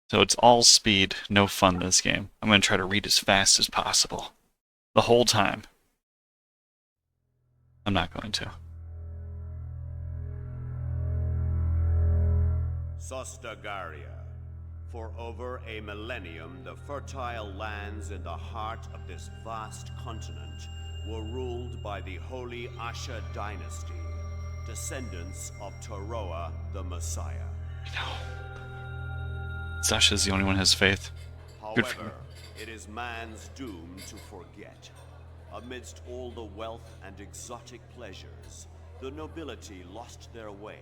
So it's all speed, no fun this game. I'm going to try to read as fast as possible. The whole time. I'm not going to. Sostagaria. For over a millennium, the fertile lands in the heart of this vast continent were ruled by the holy Asha dynasty, descendants of Taroa the Messiah. Sasha's the only one who has faith. Good for However, him. it is man's doom to forget. Amidst all the wealth and exotic pleasures, the nobility lost their way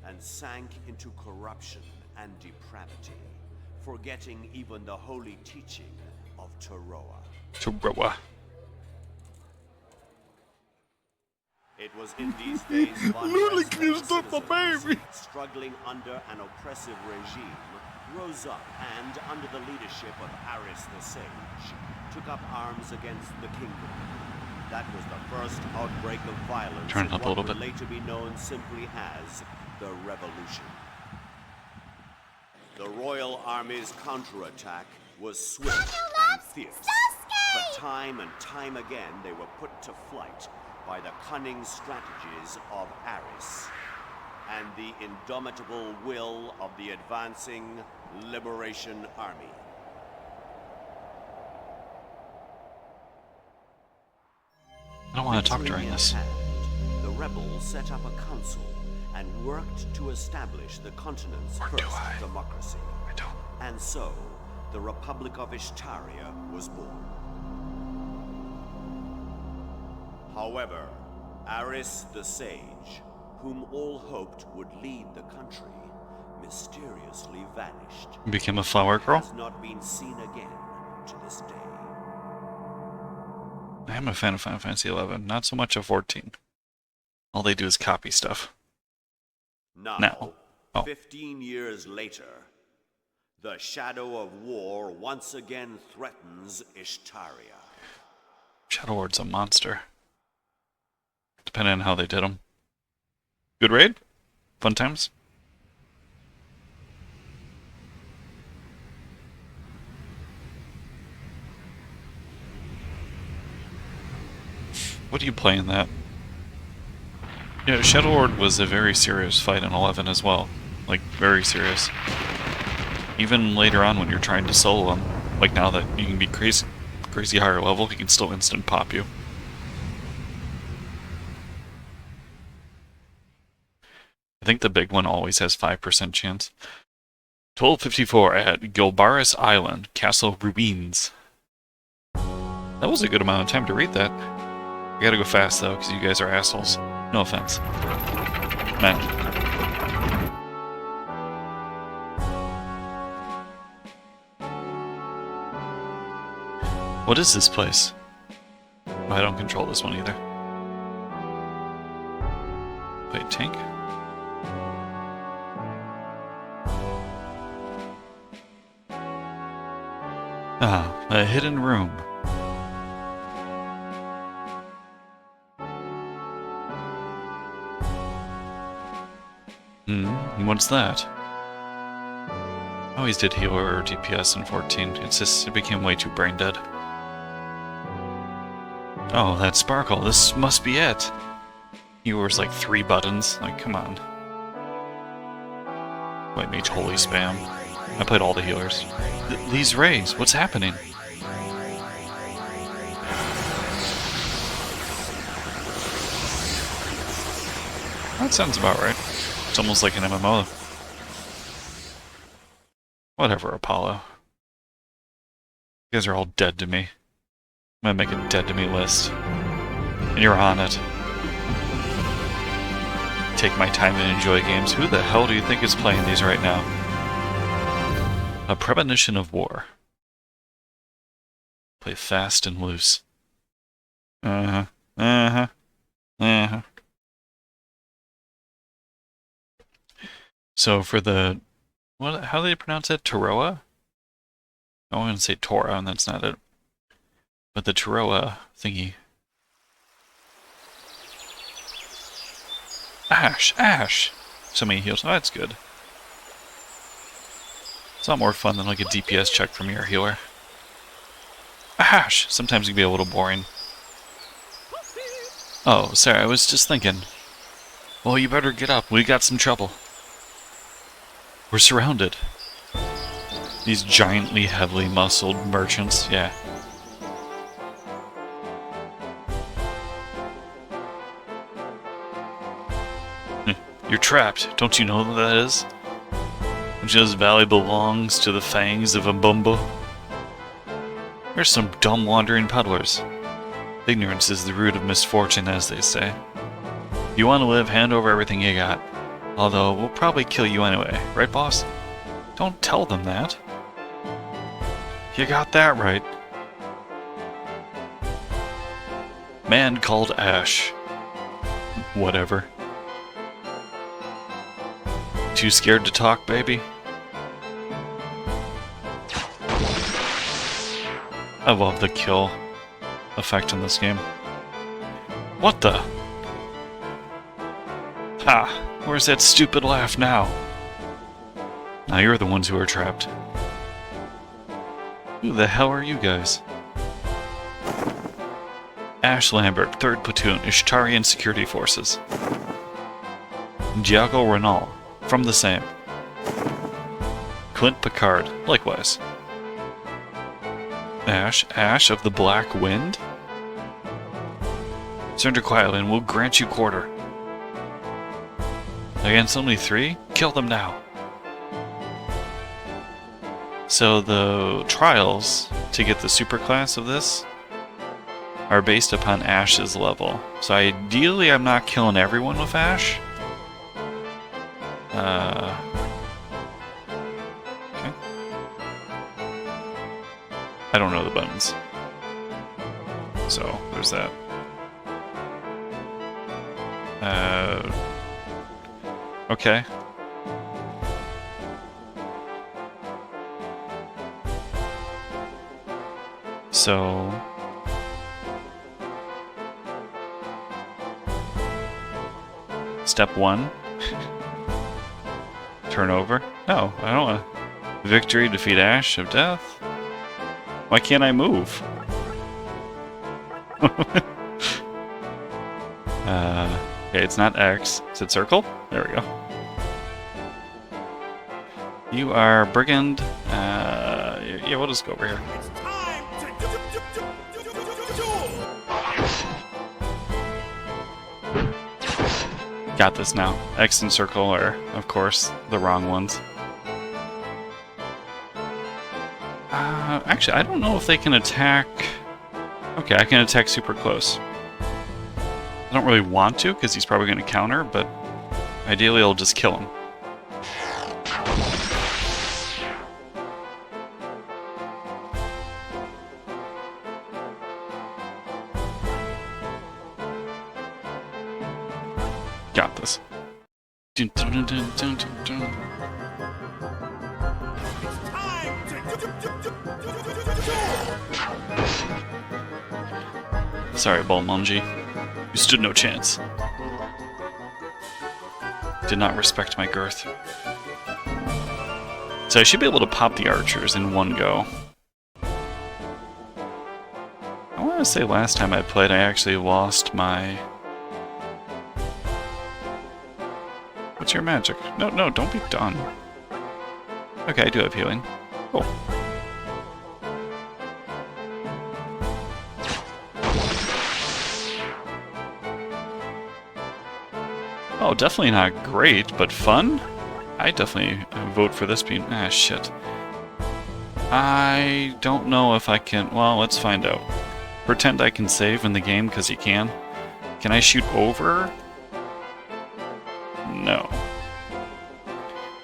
and sank into corruption and depravity, forgetting even the holy teaching of Taroa. Taroa. It was in these days struggling under an oppressive regime, rose up and, under the leadership of Aris the Sage, took up arms against the kingdom. That was the first outbreak of violence Turn in up a what little would bit. later be known simply as the Revolution. The royal army's counterattack was swift and fierce, but time and time again they were put to flight by the cunning strategies of Aris and the indomitable will of the advancing Liberation Army. I don't want to talk Victory during in this. hand, the rebels set up a council and worked to establish the continent's Or do first I? democracy. I don't. And so, the Republic of Ishtaria was born. However, Aris the Sage, whom all hoped would lead the country, mysteriously vanished. Became a flower girl? Has not been seen again to this day. I am a fan of Final Fantasy XI, not so much of 14. All they do is copy stuff. Now, Oh. 15 years later, the shadow of war once again threatens Ishtaria. Shadow Lord's a monster. Depending on how they did them. Good raid? Fun times? What are you playing that? Yeah, Shadow Lord was a very serious fight in 11 as well. Like, very serious. Even later on when you're trying to solo him, like now that you can be crazy higher level, he can still instant pop you. I think the big one always has 5% chance. 1254 at Gilbaris Island, Castle Ruins. That was a good amount of time to read that. I gotta go fast though, because you guys are assholes. No offense. Man. What is this place? Oh, I don't control this one either. Wait, tank? Ah, a hidden room. What's that? I always did healer or DPS in 14. It's just, it became way too brain dead. Oh, that sparkle. This must be it. Healer's like 3 buttons. Like, come on. Wait, mage holy spam. I played all the healers. These rays, what's happening? That sounds about right. It's almost like an MMO. Whatever, Apollo. You guys are all dead to me. I'm gonna make a dead to me list. And you're on it. Take my time and enjoy games. Who the hell do you think is playing these right now? A premonition of war. Play fast and loose. Uh-huh. Uh-huh. Uh-huh. So for the... how do they pronounce it? Taroa? I want to say Torah, and that's not it. But the Taroa thingy. Ash! Ash! So many heals. Oh, that's good. It's a lot more fun than like a DPS check from your healer. Ash! Sometimes it can be a little boring. Oh, sorry, I was just thinking. Well, you better get up. We got some trouble. We're surrounded. These giantly, heavily muscled merchants, yeah. You're trapped. Don't you know what that is? This valley belongs to the fangs of Mbumbo. There's some dumb wandering peddlers. Ignorance is the root of misfortune, as they say. You want to live, hand over everything you got. Although, we'll probably kill you anyway, right, boss? Don't tell them that. You got that right. Man called Ash. Whatever. Too scared to talk, baby? I love the kill effect in this game. What the? Ha! Where's that stupid laugh now? Now you're the ones who are trapped. Who the hell are you guys? Ash Lambert, 3rd Platoon, Ishtarian Security Forces. Diago Renal, from the same. Clint Picard, likewise. Ash of the Black Wind? Surrender quietly and we'll grant you quarter. Against only 3? Kill them now. So the trials to get the superclass of this are based upon Ash's level. So ideally I'm not killing everyone with Ash. Okay. I don't know the buttons. So there's that. Okay. So step 1. Turn over. No, I don't want to. Victory, defeat Ash of Death. Why can't I move? Okay, it's not X. Is it circle? There we go. You are brigand. Yeah, we'll just go over here. Got this now. X and circle are, of course, the wrong ones. Actually, I don't know if they can attack... Okay, I can attack super close. I don't really want to, because he's probably going to counter, but ideally I'll just kill him. Got this. Dun, dun, dun, dun, dun, dun, dun. Sorry, Balmungi. You stood no chance. Did not respect my girth. So I should be able to pop the archers in one go. I want to say last time I played I actually lost my... What's your magic? No, no, don't be done. Okay, I do have healing. Cool. Oh, definitely not great, but fun? I definitely vote for this being... Ah, shit. I don't know if I can... Well, let's find out. Pretend I can save in the game, because you can. Can I shoot over? No.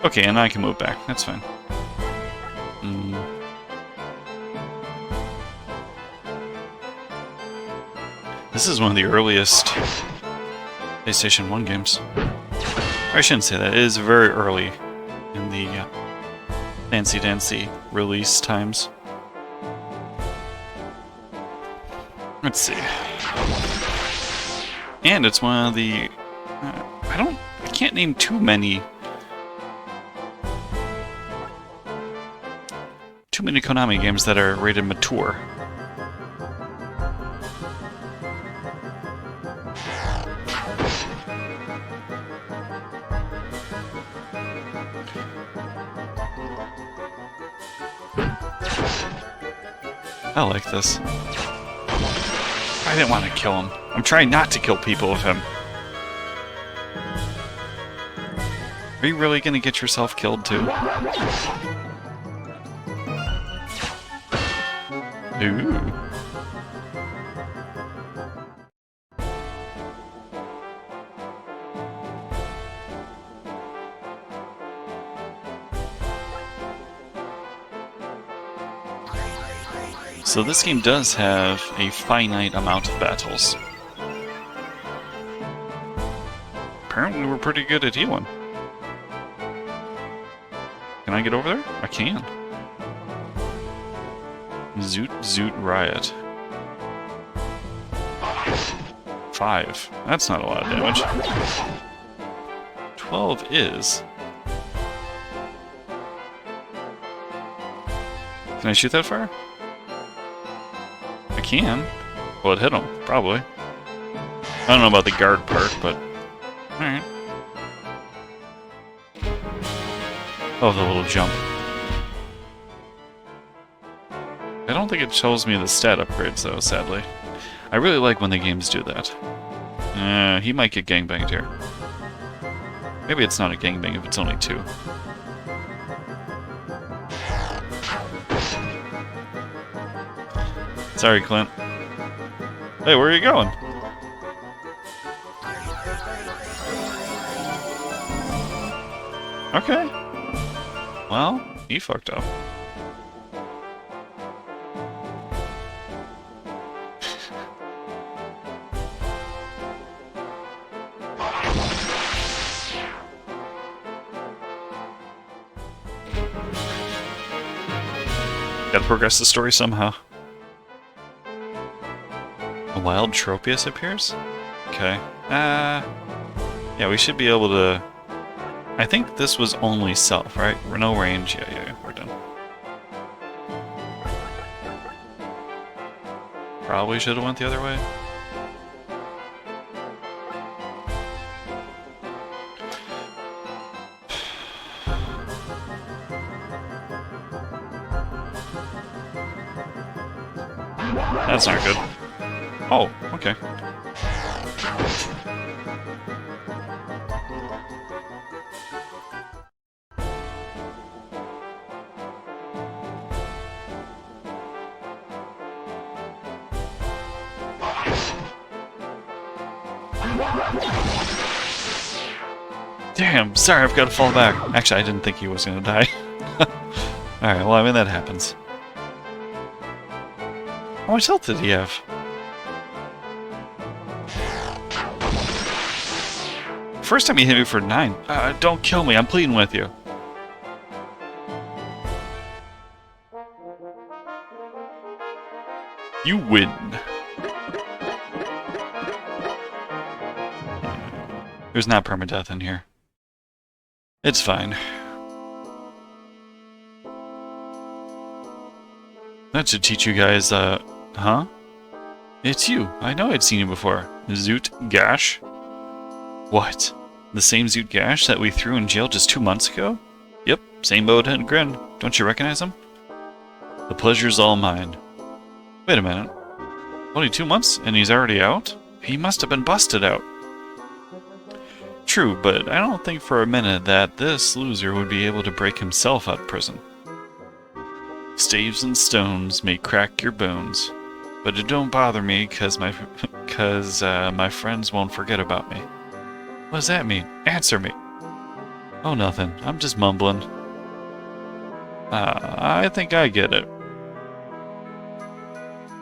Okay, and I can move back. That's fine. This is one of the earliest PlayStation 1 games. I shouldn't say that. It is very early in the fancy-dancy release times. Let's see. And it's one of the... I can't name too many Too many Konami games that are rated mature. I like this. I didn't want to kill him. I'm trying not to kill people with him. Are you really gonna get yourself killed too? Ooh. So this game does have a finite amount of battles. Apparently we're pretty good at healing. Can I get over there? I can. Zoot Zoot Riot. 5. That's not a lot of damage. 12 is. Can I shoot that far? I can. Well, it hit him, probably. I don't know about the guard part, but... Alright. Oh, the little jump. I don't think it shows me the stat upgrades, though, sadly. I really like when the games do that. He might get gangbanged here. Maybe it's not a gangbang if it's only 2. Sorry, Clint. Hey, where are you going? Okay. Well, he fucked up. Gotta progress the story somehow. A wild Tropius appears? Okay. Yeah, we should be able to... I think this was only self, right? No range. Yeah, we're done. Probably should have went the other way. That's not good. Oh, okay. Damn, sorry, I've got to fall back. Actually, I didn't think he was going to die. Alright, well, I mean, that happens. How much health did he have? First time he hit me for 9. Don't kill me, I'm pleading with you. You win. There's not permadeath in here. It's fine. That should teach you guys, huh? It's you. I know I'd seen you before. Zoot Gash? What? The same Zoot Gash that we threw in jail just 2 months ago? Yep, same boat and grin. Don't you recognize him? The pleasure's all mine. Wait a minute. Only 2 months and he's already out? He must have been busted out. True, but I don't think for a minute that this loser would be able to break himself out of prison. Staves and stones may crack your bones, but it don't bother me because my friends won't forget about me. What does that mean? Answer me. Oh, nothing. I'm just mumbling. I think I get it.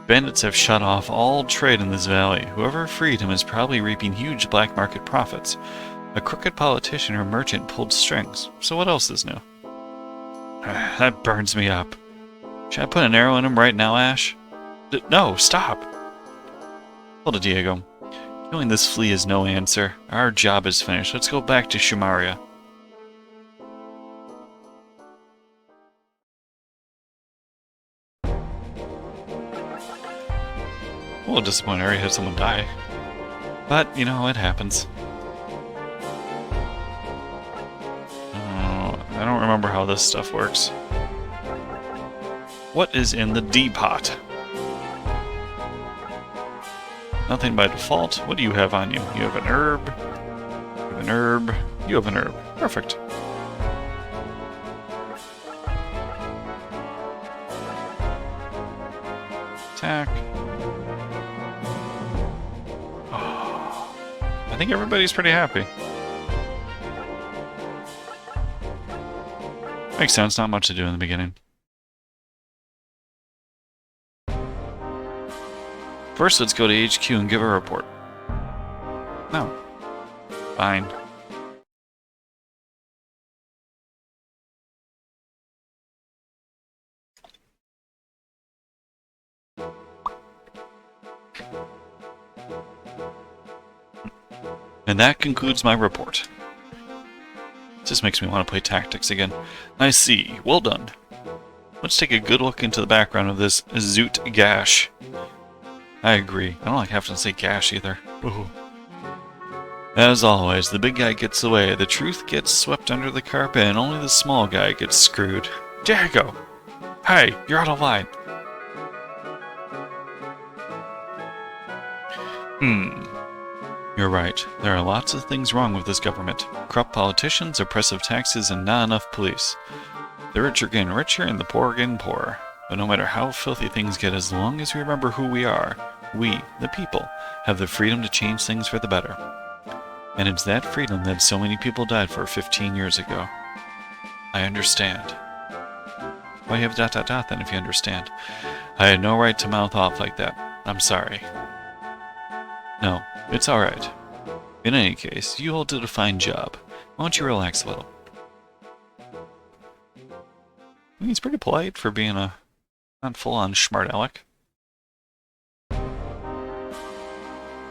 Bandits have shut off all trade in this valley. Whoever freed him is probably reaping huge black market profits. A crooked politician or merchant pulled strings. So what else is new? That burns me up. Should I put an arrow in him right now, Ash? No, stop! Hold it, Diego. Killing this flea is no answer. Our job is finished. Let's go back to Shumaria. A little disappointed I already had someone die. But, you know, it happens. I don't remember how this stuff works. What is in the D-pot? Nothing by default. What do you have on you? You have an herb. You have an herb. You have an herb. Perfect. Attack. Oh, I think everybody's pretty happy. Makes sense, not much to do in the beginning. First, let's go to HQ and give a report. No. Fine. And that concludes my report. Just makes me want to play tactics again. I see. Well done. Let's take a good look into the background of this Zoot Gash. I agree. I don't like having to say Gash either. Ooh. As always, the big guy gets away, the truth gets swept under the carpet, and only the small guy gets screwed. Diego! Hey, you're out of line. You're right. There are lots of things wrong with this government. Corrupt politicians, oppressive taxes, and not enough police. The rich are getting richer and the poor are getting poorer. But no matter how filthy things get, as long as we remember who we are, we, the people, have the freedom to change things for the better. And it's that freedom that so many people died for 15 years ago. I understand. Why you have ... then if you understand? I had no right to mouth off like that. I'm sorry. No, it's alright. In any case, you all did a fine job. Why don't you relax a little? He's pretty polite for being a not full-on smart aleck.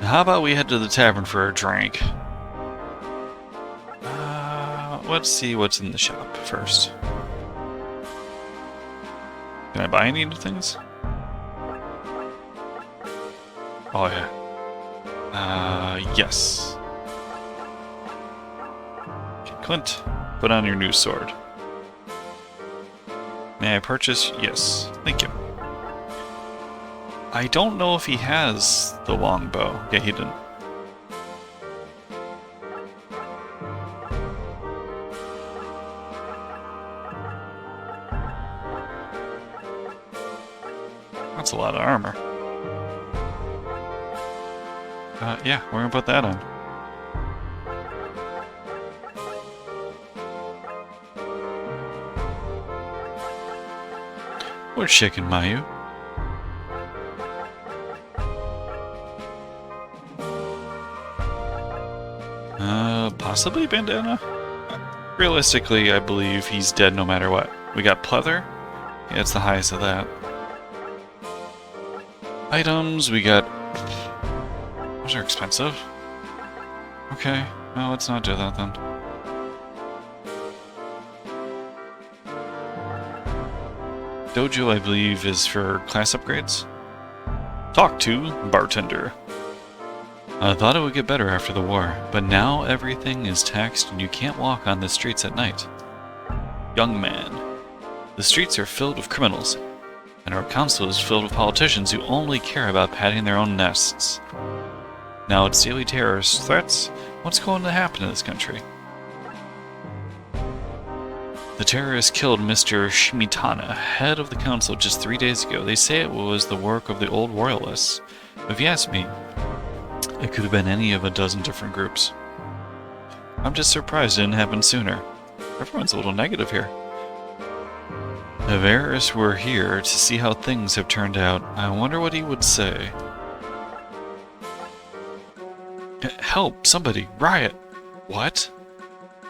How about we head to the tavern for a drink? Let's see what's in the shop first. Can I buy any of the things? Oh yeah. Yes. Okay, Clint, put on your new sword. May I purchase? Yes. Thank you. I don't know if he has the longbow. Yeah, he didn't. That's a lot of armor. Yeah, we're gonna put that on. Where's Chicken Mayu? Possibly Bandana? Realistically, I believe he's dead no matter what. We got Pleather. Yeah, it's the highest of that. Items, we got... Those are expensive. Okay, well, let's not do that then. Dojo, I believe, is for class upgrades. Talk to bartender. I thought it would get better after the war, but now everything is taxed and you can't walk on the streets at night. Young man, the streets are filled with criminals, and our council is filled with politicians who only care about padding their own nests. Now it's daily terrorist threats. What's going to happen in this country? The terrorists killed Mr. Shmitana, head of the council, just 3 days ago. They say it was the work of the old royalists. If you ask me, it could have been any of a dozen different groups. I'm just surprised it didn't happen sooner. Everyone's a little negative here. If Eris were here to see how things have turned out, I wonder what he would say. Help! Somebody! Riot! What?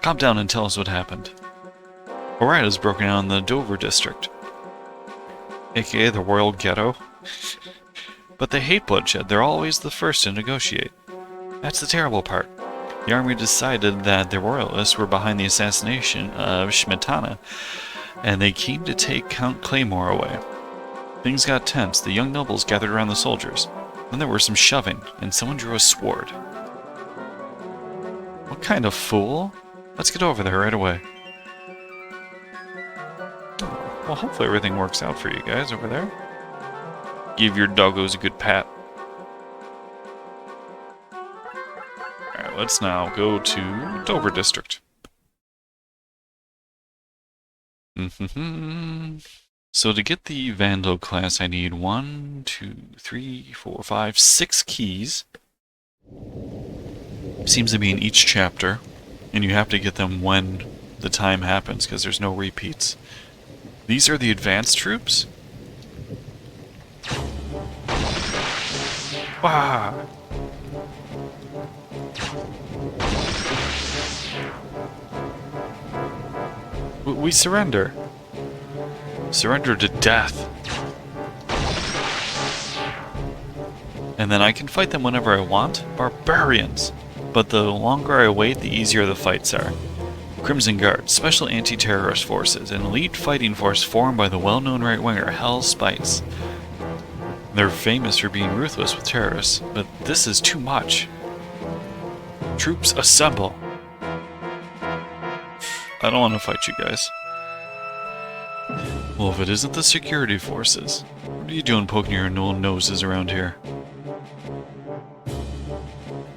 Calm down and tell us what happened. A riot has broken out in the Dover district, aka the Royal Ghetto. But they hate bloodshed. They're always the first to negotiate. That's the terrible part. The army decided that the royalists were behind the assassination of Shmitana, and they came to take Count Claymore away. Things got tense. The young nobles gathered around the soldiers. Then there was some shoving, and someone drew a sword. What kind of fool? Let's get over there right away. Well, hopefully everything works out for you guys over there. Give your doggos a good pat. Alright, let's now go to Dover District. So to get the Vandal class, I need 1, 2, 3, 4, 5, 6 keys. Seems to be in each chapter, and you have to get them when the time happens, because there's no repeats. These are the advanced troops? Wow! We surrender. Surrender to death. And then I can fight them whenever I want? Barbarians! But the longer I wait, the easier the fights are. Crimson Guard, Special Anti-Terrorist Forces, an elite fighting force formed by the well-known right-winger Hell Spice. They're famous for being ruthless with terrorists, but this is too much. Troops assemble! I don't want to fight you guys. Well, if it isn't the security forces, what are you doing poking your little noses around here?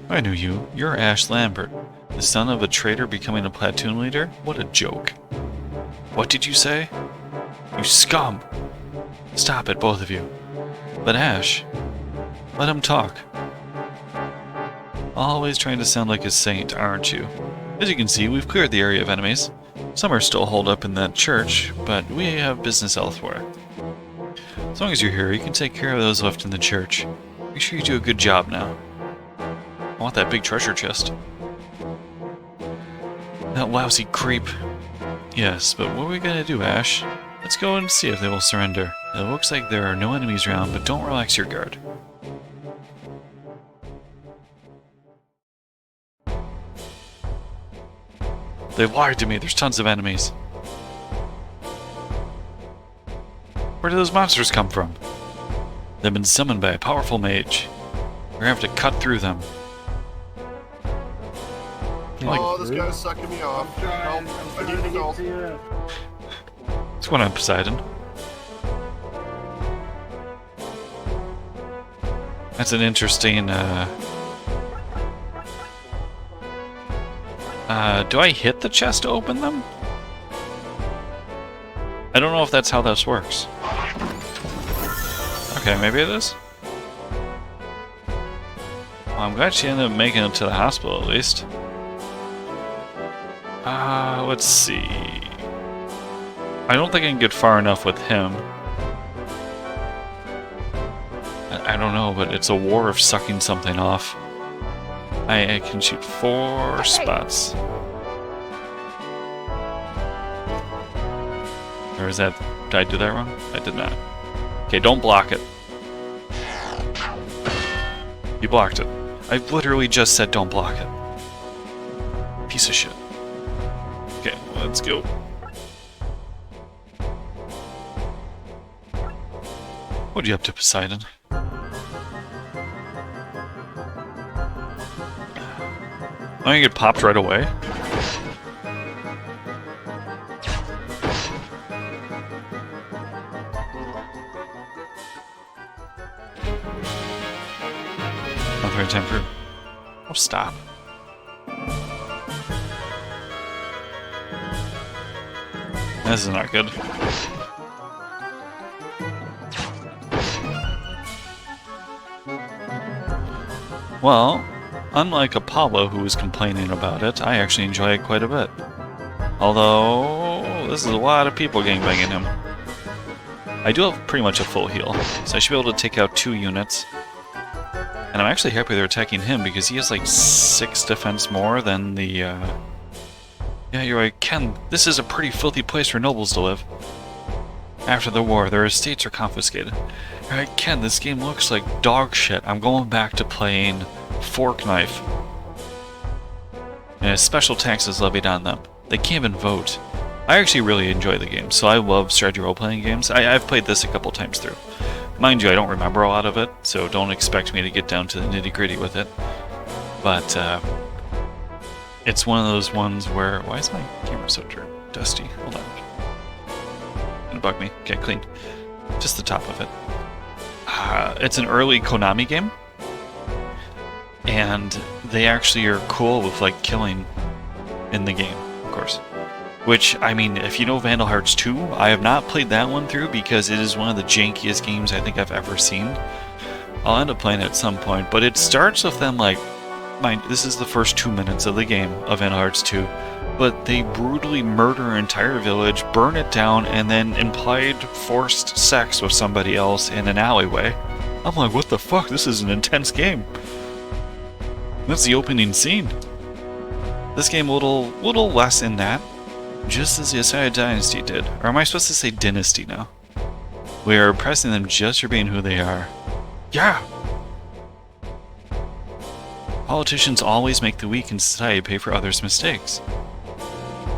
I knew you. You're Ash Lambert, the son of a traitor becoming a platoon leader? What a joke. What did you say? You scum! Stop it, both of you. But Ash, let him talk. Always trying to sound like a saint, aren't you? As you can see, we've cleared the area of enemies. Some are still holed up in that church, but we have business elsewhere. As long as you're here, you can take care of those left in the church. Make sure you do a good job now. I want that big treasure chest. That lousy creep. Yes, but what are we gonna do, Ash? Let's go and see if they will surrender. It looks like there are no enemies around, but don't relax your guard. They lied to me, there's tons of enemies. Where do those monsters come from? They've been summoned by a powerful mage. We're gonna have to cut through them. Oh, this guy's sucking me off. Help. I need help. What's going on, Poseidon? That's an interesting, do I hit the chest to open them? I don't know if that's how this works. Okay, maybe it is. Well, I'm glad she ended up making it to the hospital, at least. Let's see. I don't think I can get far enough with him. I don't know, but it's a war of sucking something off. I can shoot 4 spots. Or is that... Did I do that wrong? I did not. Okay, don't block it. You blocked it. I literally just said don't block it. Piece of shit. Okay, let's go. What are you up to, Poseidon? I'm gonna get popped right away. Not the right time for... Oh, stop. This is not good. Well, unlike Apollo, who was complaining about it, I actually enjoy it quite a bit. Although, this is a lot of people gangbanging him. I do have pretty much a full heal, so I should be able to take out 2 units. And I'm actually happy they're attacking him, because he has like 6 defense more than the, Yeah, you're right, Ken, this is a pretty filthy place for nobles to live. After the war, their estates are confiscated. You're right, Ken, this game looks like dog shit. I'm going back to playing Fork Knife. And a special tax is levied on them. They can't even vote. I actually really enjoy the game, so I love strategy role-playing games. I've played this a couple times through. Mind you, I don't remember a lot of it, so don't expect me to get down to the nitty-gritty with it. But it's one of those ones where... Why is my camera so dusty? Hold on. Gonna bug me. Okay, clean. Just the top of it. It's an early Konami game. And they actually are cool with, like, killing in the game, of course. Which, I mean, if you know Vandal Hearts 2, I have not played that one through because it is one of the jankiest games I think I've ever seen. I'll end up playing it at some point, but it starts with them, like, mind, this is the first 2 minutes of the game of Vandal Hearts 2, but they brutally murder an entire village, burn it down, and then implied forced sex with somebody else in an alleyway. I'm like, what the fuck? This is an intense game. That's the opening scene. This game a little less in that, just as the Asaya Dynasty did. Or am I supposed to say Dynasty now? We are pressing them just for being who they are. Yeah! Politicians always make the weak in society pay for others' mistakes.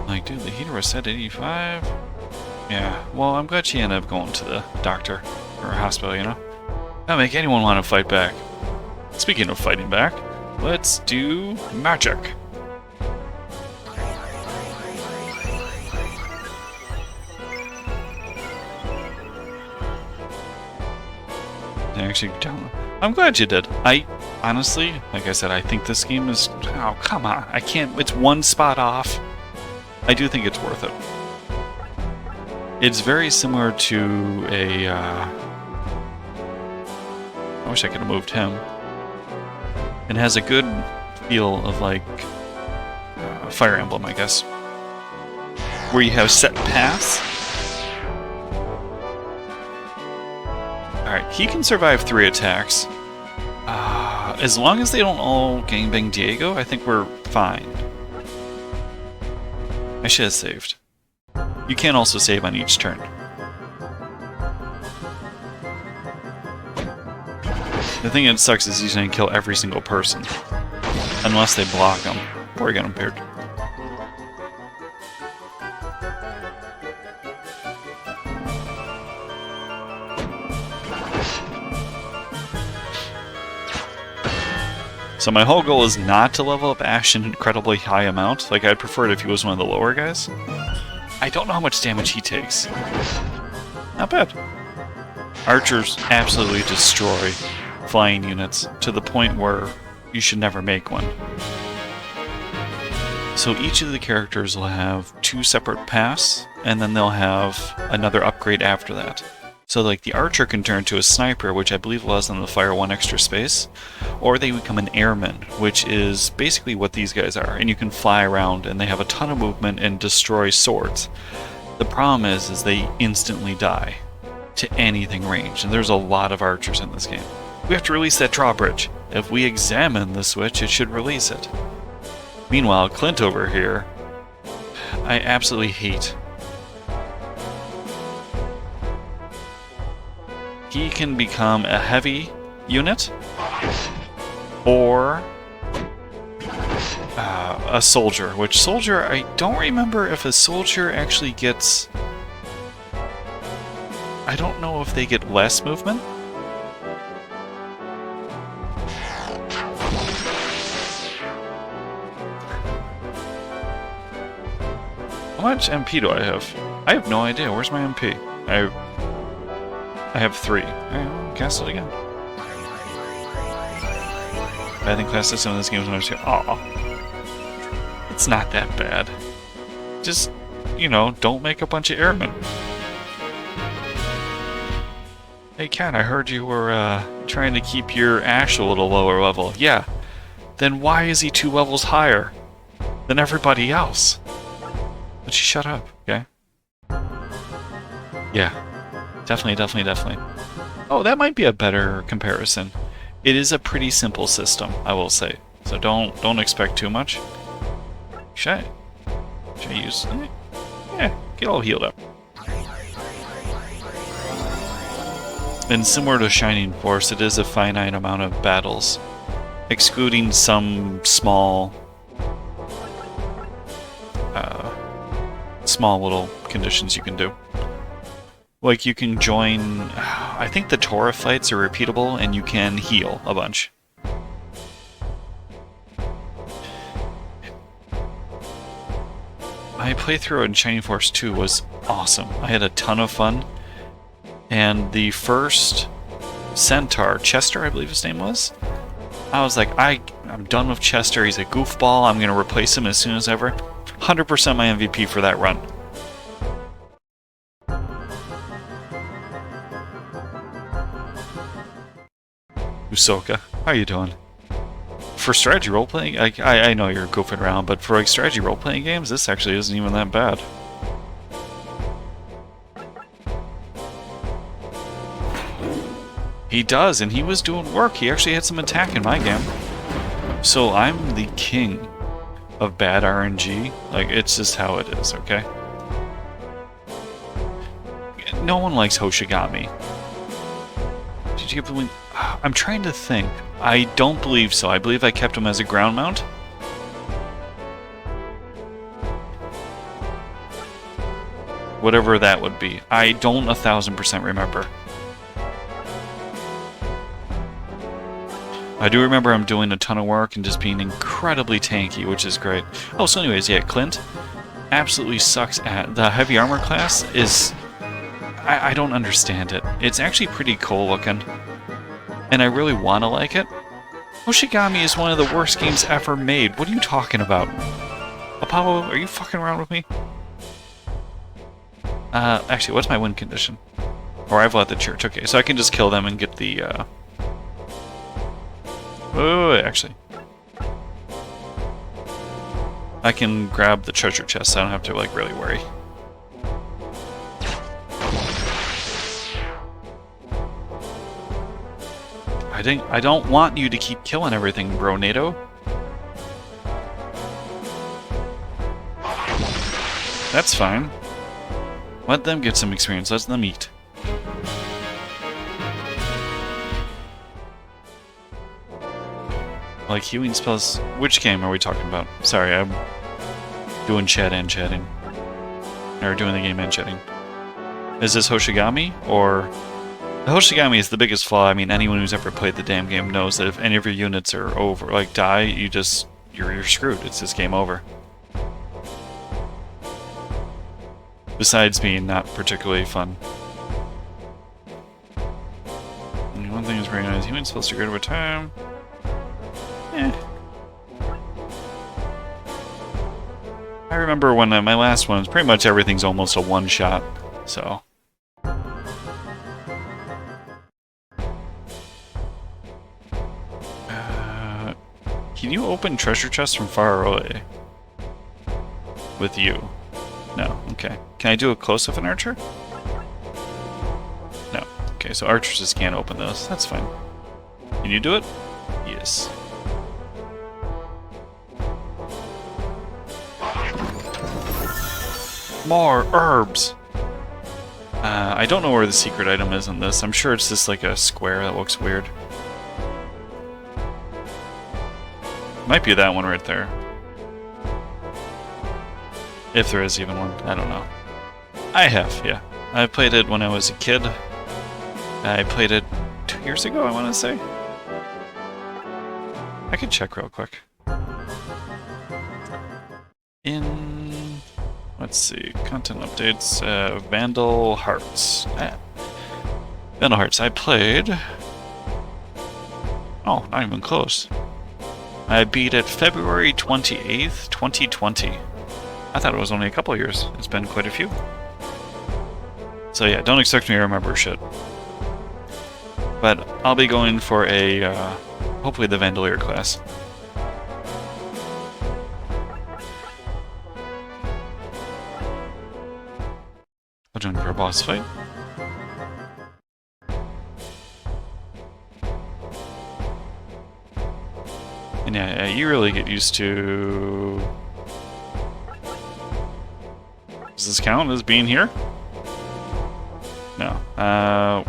Like, dude, the heater was set at 85? Yeah, well, I'm glad she ended up going to the doctor, or hospital, you know? That'll make anyone want to fight back. Speaking of fighting back, let's do magic. Actually, I'm glad you did. I honestly, like I said, I think this game is... Oh, come on. I can't... It's one spot off. I do think it's worth it. It's very similar to a... I wish I could have moved him. It has a good feel of, like, Fire Emblem, I guess. Where you have set paths. Alright, he can survive 3 attacks. As long as they don't all gangbang Diego, I think we're fine. I should have saved. You can also save on each turn. The thing that sucks is he's going to kill every single person. Unless they block him. Or get him paired. So my whole goal is not to level up Ash an incredibly high amount. Like, I'd prefer it if he was one of the lower guys. I don't know how much damage he takes. Not bad. Archers absolutely destroy flying units to the point where you should never make one. So each of the characters will have 2 separate paths, and then they'll have another upgrade after that. So, like, the archer can turn to a sniper, which I believe allows them to fire 1 extra space, or they become an airman, which is basically what these guys are, and you can fly around, and they have a ton of movement and destroy swords. The problem is they instantly die to anything ranged, and there's a lot of archers in this game. We have to release that drawbridge. If we examine the switch, it should release it. Meanwhile, Clint over here, I absolutely hate. He can become a heavy unit, or a soldier, which soldier, I don't remember if a soldier actually gets... I don't know if they get less movement. How much MP do I have? I have no idea. Where's my MP? I have 3. Alright, well, cast it again. I think class system in this game is going to aw. It's not that bad. Just, you know, don't make a bunch of airmen. Hey Ken, I heard you were trying to keep your Ash a little lower level. Yeah. Then why is he 2 levels higher than everybody else? But you shut up, okay? Yeah. Definitely. Oh, that might be a better comparison. It is a pretty simple system, I will say. So don't expect too much. Should I use... Yeah, get all healed up. And similar to Shining Force, it is a finite amount of battles, excluding some small little conditions you can do. Like, you can join... I think the Torah fights are repeatable, and you can heal a bunch. My playthrough in Shining Force 2 was awesome. I had a ton of fun. And the first Centaur, Chester, I believe his name was, I was like, I'm done with Chester. He's a goofball. I'm going to replace him as soon as ever. 100% my MVP for that run. Usoka, how you doing? For strategy role-playing, I know you're goofing around, but for like strategy role-playing games, this actually isn't even that bad. He does, and he was doing work. He actually had some attack in my game. So I'm the king of bad RNG. Like, it's just how it is, okay? No one likes Hoshigami. Did you believe? I'm trying to think. I don't believe so. I believe I kept him as a ground mount. Whatever that would be. I don't 1000% remember. I do remember him doing a ton of work and just being incredibly tanky, which is great. Oh, so anyways, yeah, Clint absolutely sucks at... The heavy armor class is... I don't understand it. It's actually pretty cool looking. And I really want to like it. Hoshigami is one of the worst games ever made. What are you talking about? Apollo, are you fucking around with me? Actually, what's my win condition? Arrival at the church. Okay, so I can just kill them and get the, wait, actually. I can grab the treasure chest, so I don't have to, like, really worry. I don't want you to keep killing everything, bro, NATO. That's fine. Let them get some experience. Let them eat. Like healing spells. Which game are we talking about? Sorry, I'm doing chat and chatting. Or doing the game and chatting. Is this Hoshigami? Or... The Hoshigami is the biggest flaw. I mean, anyone who's ever played the damn game knows that if any of your units are over, like die, you're screwed. It's just game over. Besides being not particularly fun. And one thing is very nice. Human spells are good over time. I remember when my last one, pretty much everything's almost a one-shot, so... Can you open treasure chests from far away? With you? No, okay. Can I do a close-up an archer? No. Okay, so archers just can't open those. That's fine. Can you do it? Yes. More herbs! I don't know where the secret item is in this. I'm sure it's just like a square that looks weird. Might be that one right there. If there is even one. I don't know. I have, yeah. I played it when I was a kid. I played it 2 years ago, I want to say. I could check real quick. In... Let's see. Content updates. Vandal Hearts. Vandal Hearts. I played... Oh, not even close. I beat it February 28th, 2020. I thought it was only a couple of years. It's been quite a few. So yeah, don't expect me to remember shit. But I'll be going for a, hopefully the Vandalier class. I'll join for a boss fight. And yeah, you really get used to... Does this count as being here? No.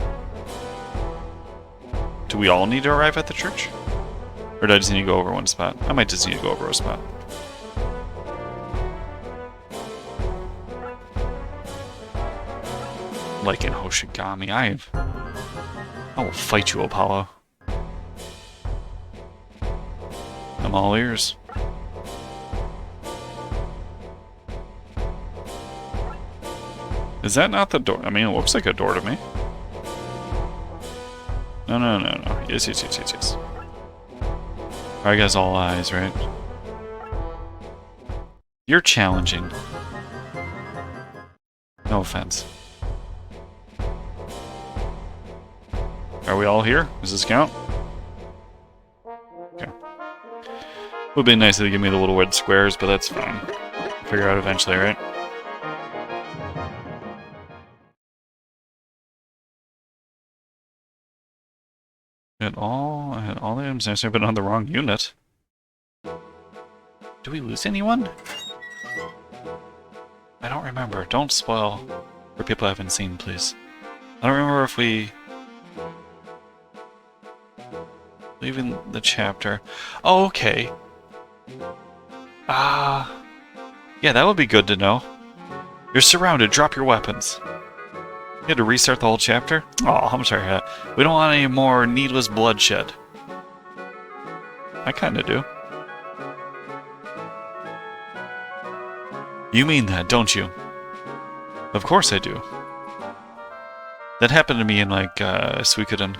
Do we all need to arrive at the church? Or do I just need to go over one spot? I might just need to go over a spot. Like in Hoshigami, I will fight you, Apollo. I'm all ears. Is that not the door? I mean, it looks like a door to me. No, no, no, no. Yes, yes, yes, yes, yes. Alright, guys, all eyes, right? You're challenging. No offense. Are we all here? Does this count? Okay. Would be nice if they give me the little red squares, but that's fine. Figure out eventually, right? I had all the items necessary, but on the wrong unit. Do we lose anyone? I don't remember. Don't spoil for people I haven't seen, please. I don't remember if we... Leaving the chapter. Oh, okay. Yeah, that would be good to know. You're surrounded. Drop your weapons. You had to restart the whole chapter? Oh, I'm sorry. We don't want any more needless bloodshed. I kinda do. You mean that, don't you? Of course I do. That happened to me in, like, Suikoden.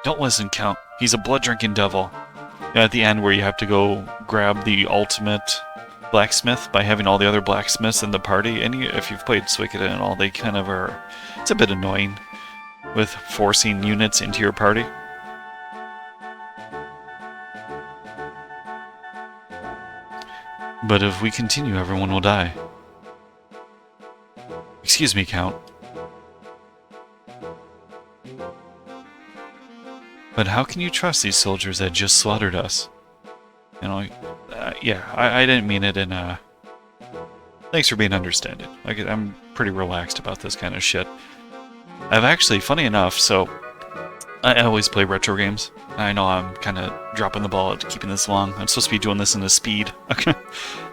Don't listen, Count. He's a blood-drinking devil. At the end where you have to go grab the ultimate blacksmith by having all the other blacksmiths in the party, and if you've played Suikoden and all, they kind of are... It's a bit annoying with forcing units into your party. But if we continue, everyone will die. Excuse me, Count. But how can you trust these soldiers that just slaughtered us? You know, yeah, I didn't mean it in a... Thanks for being understanding. Like, I'm pretty relaxed about this kind of shit. I've actually, funny enough, so... I always play retro games. I know I'm kind of dropping the ball at keeping this long. I'm supposed to be doing this in a speed.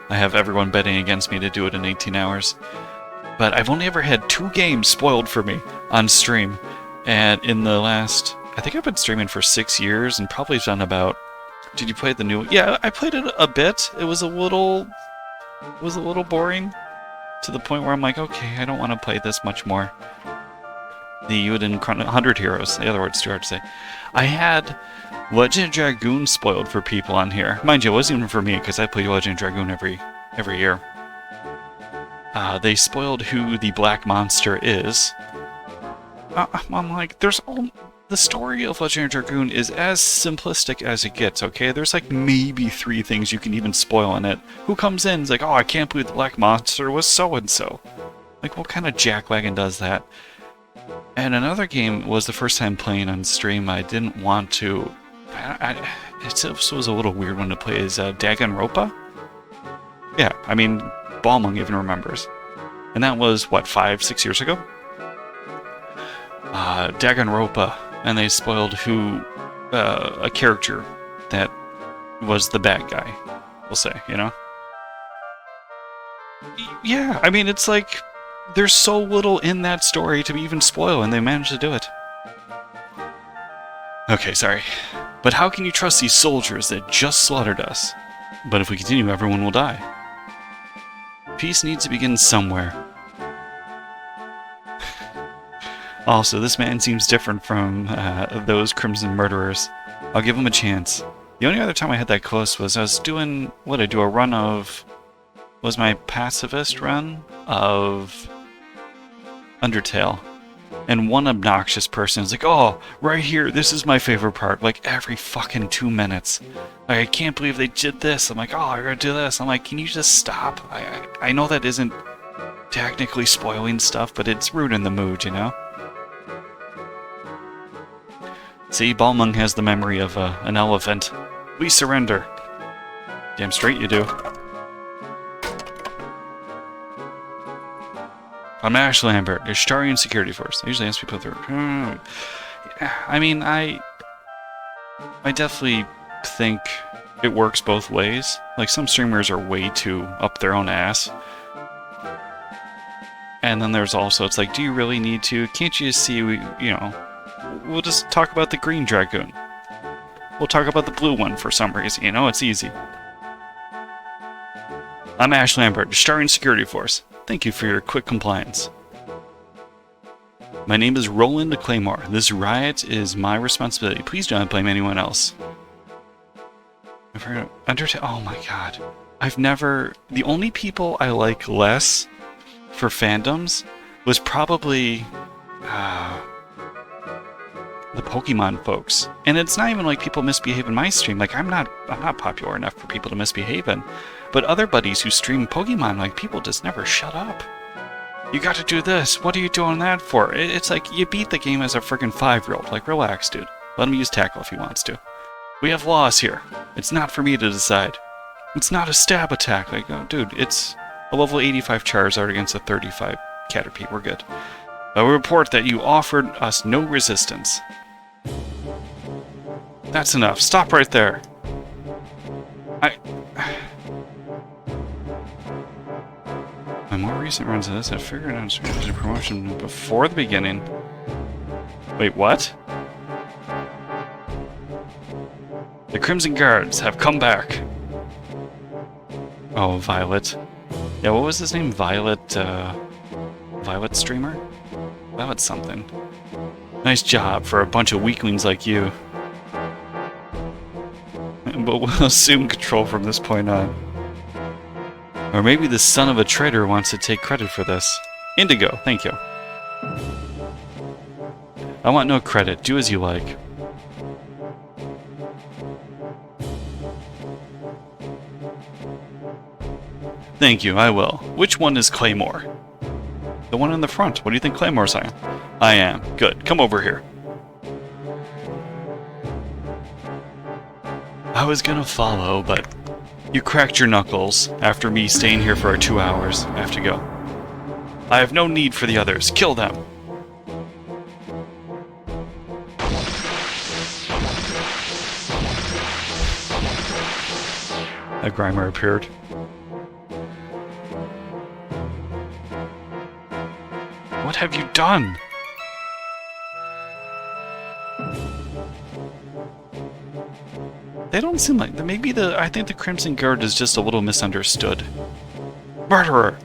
I have everyone betting against me to do it in 18 hours. But I've only ever had 2 games spoiled for me on stream. And in the last... I think I've been streaming for 6 years and probably done about... Did you play the new... Yeah, I played it a bit. It was a little boring. To the point where I'm like, okay, I don't want to play this much more. The Uden 100 Heroes, the other word's too hard to say. I had Legend of Dragoon spoiled for people on here. Mind you, it wasn't even for me, because I play Legend of Dragoon every year. They spoiled who the Black Monster is. I'm like, there's all... The story of Legend of Dragoon is as simplistic as it gets, okay? There's like maybe 3 things you can even spoil in it. Who comes in and is like, oh, I can't believe the Black Monster was so-and-so. Like, what kind of jackwagon does that? And another game was the first time playing on stream. I didn't want to... It was a little weird one to play. Is Danganronpa? Yeah, I mean, Balmung even remembers. And that was, what, 5-6 years ago? Danganronpa. And they spoiled who... a character that was the bad guy, we'll say, you know? Yeah, I mean, it's like... There's so little in that story to even spoil, and they managed to do it. Okay, sorry. But how can you trust these soldiers that just slaughtered us? But if we continue, everyone will die. Peace needs to begin somewhere. Also, this man seems different from those Crimson Murderers. I'll give him a chance. The only other time I had that close was I was doing... What, I do a run of... Was my pacifist run of Undertale. And one obnoxious person is like, oh, right here, this is my favorite part. Like, every fucking 2 minutes. Like, I can't believe they did this. I'm like, oh, I gotta do this. I'm like, can you just stop? I know that isn't technically spoiling stuff, but it's ruining the mood, you know? See, Balmung has the memory of an elephant. We surrender. Damn straight you do. I'm Ash Lambert, Ashtarian Security Force. I usually ask people through. I mean, I definitely think it works both ways. Like, some streamers are way too up their own ass. And then there's also, it's like, do you really need to? Can't you see, we'll just talk about the green dragoon. We'll talk about the blue one for some reason, it's easy. I'm Ash Lambert, starting security force. Thank you for your quick compliance. My name is Roland Claymore. This riot is my responsibility. Please don't blame anyone else. Oh my god. The only people I like less for fandoms was probably the Pokemon folks. And it's not even like people misbehave in my stream. Like I'm not popular enough for people to misbehave in. But other buddies who stream Pokemon, like people just never shut up. You got to do this. What are you doing that for? It's like you beat the game as a friggin' 5-year-old. Like relax, dude. Let him use tackle if he wants to. We have laws here. It's not for me to decide. It's not a stab attack. Like, oh, dude, it's a level 85 Charizard against a 35 Caterpie. We're good. I will report that you offered us no resistance. That's enough. Stop right there. My more recent runs of this, I figured out a promotion before the beginning. Wait, what? The Crimson Guards have come back. Oh, Violet. Yeah, what was his name? Violet Streamer? Violet something. Nice job for a bunch of weaklings like you. But we'll assume control from this point on. Or maybe the son of a traitor wants to take credit for this. Indigo, thank you. I want no credit. Do as you like. Thank you, I will. Which one is Claymore? The one in the front. What do you think Claymore's saying? I am. Good. Come over here. I was gonna follow, but you cracked your knuckles after me staying here for 2 hours. I have to go. I have no need for the others. Kill them. A Grimer appeared. What have you done? They don't seem like... I think the Crimson Guard is just a little misunderstood. Murderer!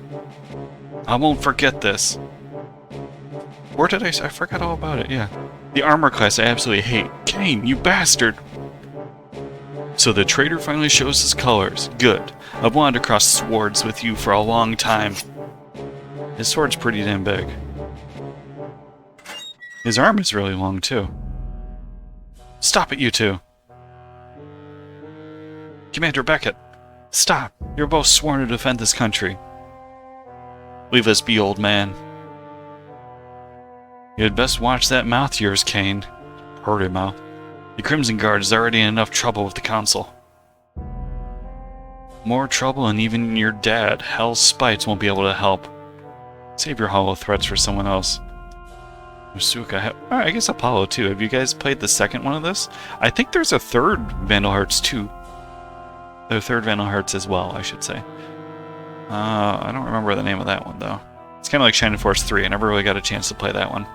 I won't forget this. Where did I forgot all about it, yeah. The armor class I absolutely hate. Kane, you bastard! So the traitor finally shows his colors. Good. I've wanted to cross swords with you for a long time. His sword's pretty damn big. His arm is really long, too. Stop it, you two. Commander Beckett, stop. You're both sworn to defend this country. Leave us be, old man. You had best watch that mouth of yours, Kane. Hurry, mouth. The Crimson Guard is already in enough trouble with the Council. More trouble than even your dad, Hell's Spites, won't be able to help. Save your hollow threats for someone else. Usuka, I guess Apollo too. Have you guys played the second one of this? I think there's a third Vandal Hearts too. The third Vandal Hearts as well, I should say. I don't remember the name of that one though. It's kind of like Shining Force 3. I never really got a chance to play that one.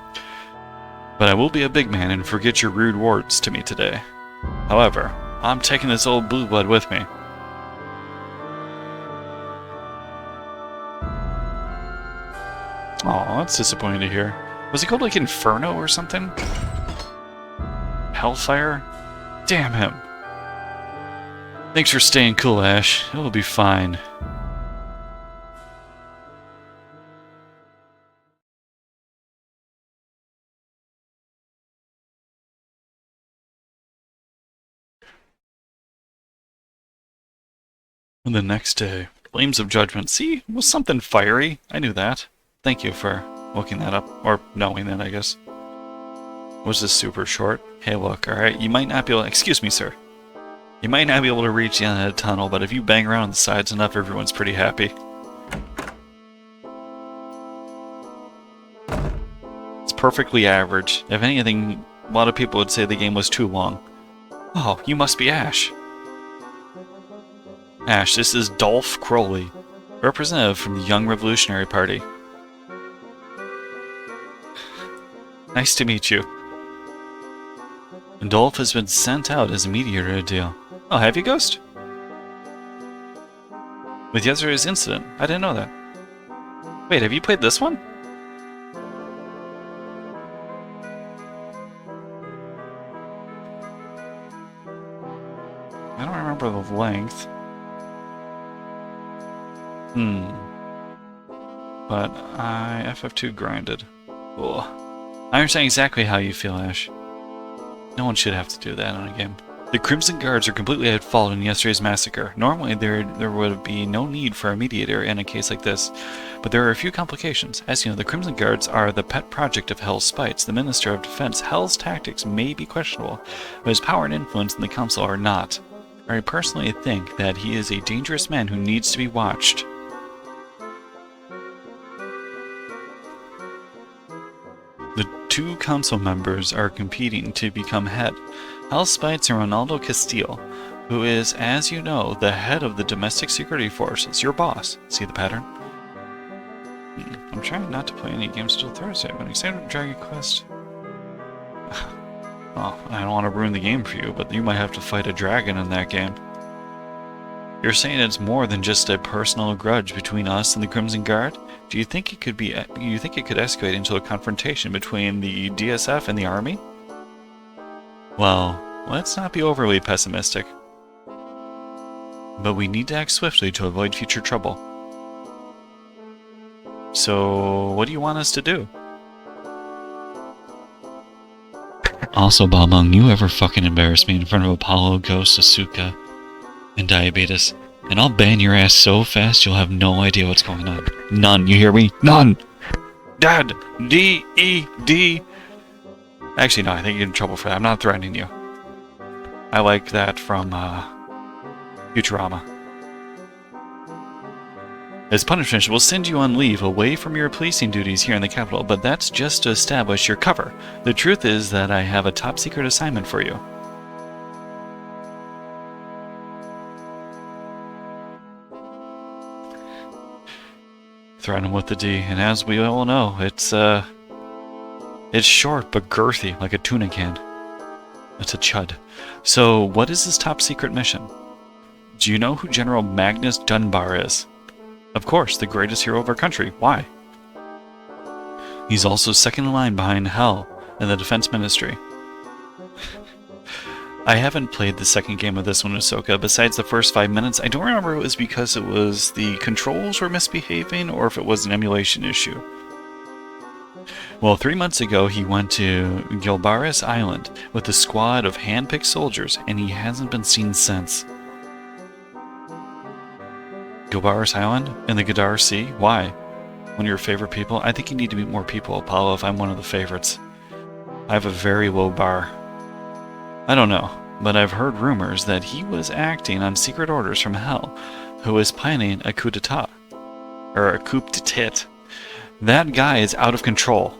But I will be a big man and forget your rude words to me today. However, I'm taking this old blue blood with me. Aw, that's disappointing to hear. Was he called like Inferno or something? Hellfire? Damn him. Thanks for staying cool, Ash. It'll be fine. And the next day, Flames of Judgment. See, it was something fiery. I knew that. Thank you for looking that up, or knowing that, I guess. Was this super short? Hey, look, alright, you might not be able to... Excuse me, sir. You might not be able to reach the end of the tunnel, but if you bang around the sides enough, everyone's pretty happy. It's perfectly average. If anything, a lot of people would say the game was too long. Oh, you must be Ash. Ash, this is Dolph Crowley, representative from the Young Revolutionary Party. Nice to meet you. Dolph has been sent out as a mediator deal. Oh, have you, Ghost? With yesterday's incident. I didn't know that. Wait, have you played this one? I don't remember the length. But I FF2 grinded. Ugh. I understand exactly how you feel, Ash. No one should have to do that in a game. The Crimson Guards are completely at fault in yesterday's massacre. Normally, there would be no need for a mediator in a case like this, but there are a few complications. As you know, the Crimson Guards are the pet project of Hell's Spites, the Minister of Defense. Hell's tactics may be questionable, but his power and influence in the Council are not. I personally think that he is a dangerous man who needs to be watched. The two council members are competing to become head. Hell's Spites and Ronaldo Castile, who is, as you know, the head of the domestic security forces, your boss. See the pattern? I'm trying not to play any games until Thursday. When you say Dragon Quest... Well, I don't want to ruin the game for you, but you might have to fight a dragon in that game. You're saying it's more than just a personal grudge between us and the Crimson Guard? Do you think it could be? You think it could escalate into a confrontation between the DSF and the army? Well, let's not be overly pessimistic. But we need to act swiftly to avoid future trouble. So, what do you want us to do? Also, Balmung, you ever fucking embarrass me in front of Apollo, Ghost, Asuka, and Diabetes, and I'll ban your ass so fast you'll have no idea what's going on. None, you hear me? None! Dad! D-E-D! Actually, no, I think you're in trouble for that. I'm not threatening you. I like that from, Futurama. As punishment, we'll send you on leave away from your policing duties here in the capital, but that's just to establish your cover. The truth is that I have a top-secret assignment for you. Threaten him with the D, and as we all know, it's short but girthy, like a tuna can. It's a chud. So, what is this top-secret mission? Do you know who General Magnus Dunbar is? Of course, the greatest hero of our country. Why? He's also second in line behind Hell in the Defense Ministry. I haven't played the second game of this one, Ahsoka. Besides the first 5 minutes, I don't remember if it was because it was the controls were misbehaving or if it was an emulation issue. Well, 3 months ago, he went to Gilbaris Island with a squad of hand-picked soldiers, and he hasn't been seen since. Gilbaris Island? In the Gadar Sea? Why? One of your favorite people? I think you need to meet more people, Apollo, if I'm one of the favorites. I have a very low bar. I don't know, but I've heard rumors that he was acting on secret orders from Hell, who is planning a coup d'etat. Or a coup d'etat. That guy is out of control.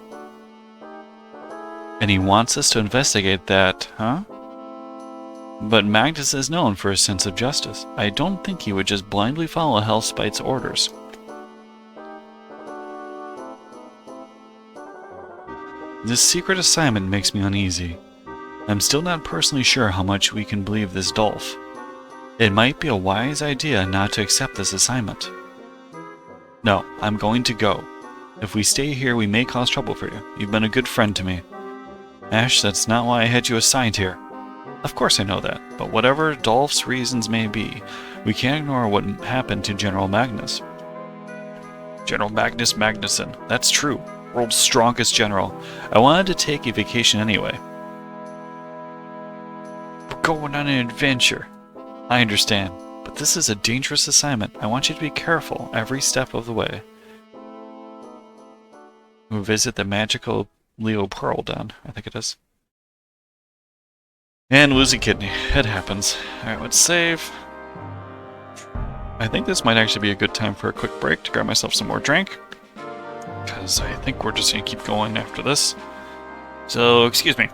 And he wants us to investigate that, huh? But Magnus is known for his sense of justice. I don't think he would just blindly follow Hellspite's orders. This secret assignment makes me uneasy. I'm still not personally sure how much we can believe this Dolph. It might be a wise idea not to accept this assignment. No, I'm going to go. If we stay here, we may cause trouble for you. You've been a good friend to me. Ash, that's not why I had you assigned here. Of course I know that, but whatever Dolph's reasons may be, we can't ignore what happened to General Magnus. General Magnus Magnuson, that's true. World's strongest general. I wanted to take a vacation anyway. We're going on an adventure. I understand, but this is a dangerous assignment. I want you to be careful every step of the way. We'll visit the magical Leo Pearl Den, I think it is. And lose a kidney. It happens. Alright, let's save. I think this might actually be a good time for a quick break to grab myself some more drink. Because I think we're just going to keep going after this. So, excuse me.